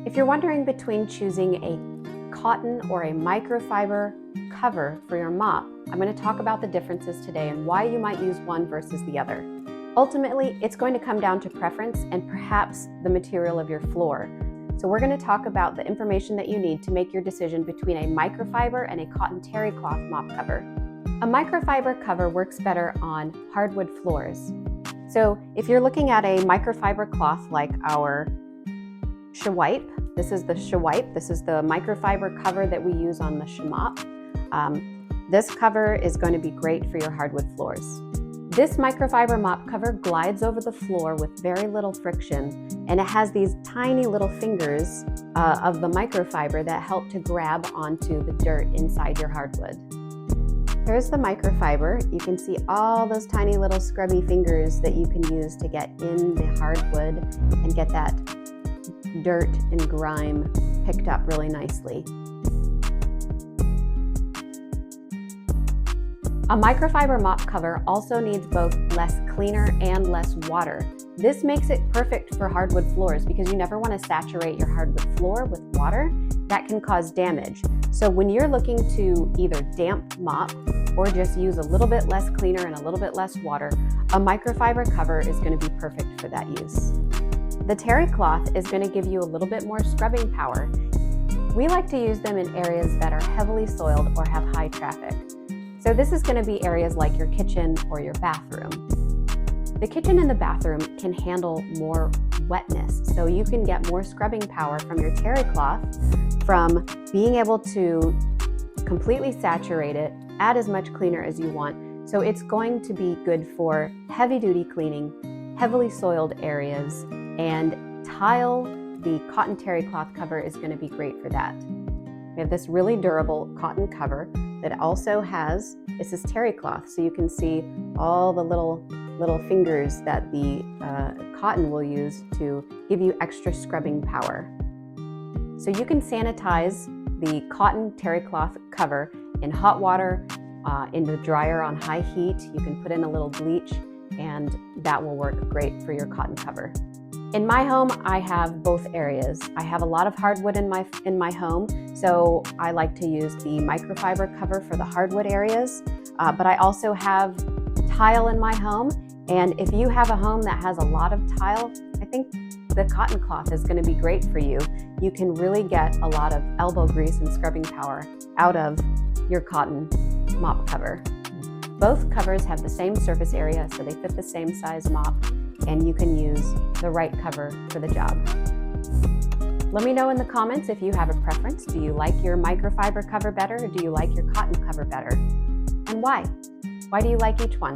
If you're wondering between choosing a cotton or a microfiber cover for your mop, I'm going to talk about the differences today and why you might use one versus the other. Ultimately, it's going to come down to preference and perhaps the material of your floor. So we're going to talk about the information that you need to make your decision between a microfiber and a cotton terry cloth mop cover. A microfiber cover works better on hardwood floors. So if you're looking at a microfiber cloth like our Shawipe, this is the Shawipe. This is the microfiber cover that we use on the Shmop. This cover is going to be great for your hardwood floors. This microfiber mop cover glides over the floor with very little friction, and it has these tiny little fingers of the microfiber that help to grab onto the dirt inside your hardwood. Here's the microfiber. You can see all those tiny little scrubby fingers that you can use to get in the hardwood and get that dirt and grime picked up really nicely. A microfiber mop cover also needs both less cleaner and less water. This makes it perfect for hardwood floors because you never want to saturate your hardwood floor with water. That can cause damage. So when you're looking to either damp mop or just use a little bit less cleaner and a little bit less water, a microfiber cover is going to be perfect for that use. The terry cloth is going to give you a little bit more scrubbing power. We like to use them in areas that are heavily soiled or have high traffic. So this is going to be areas like your kitchen or your bathroom. The kitchen and the bathroom can handle more wetness, so you can get more scrubbing power from your terry cloth from being able to completely saturate it, add as much cleaner as you want. So it's going to be good for heavy-duty cleaning, heavily soiled areas, and tile. The cotton terry cloth cover is going to be great for that. We have this really durable cotton cover that also has, this is terry cloth, so you can see all the little fingers that the cotton will use to give you extra scrubbing power. So you can sanitize the cotton terry cloth cover in hot water, in the dryer on high heat. You can put in a little bleach and that will work great for your cotton cover. In my home, I have both areas. I have a lot of hardwood in my home, so I like to use the microfiber cover for the hardwood areas, but I also have tile in my home, and if you have a home that has a lot of tile, I think the cotton cloth is going to be great for you. You can really get a lot of elbow grease and scrubbing power out of your cotton mop cover. Both covers have the same surface area, so they fit the same size mop, and you can use the right cover for the job. Let me know in the comments if you have a preference. Do you like your microfiber cover better, or do you like your cotton cover better? And why? Why do you like each one?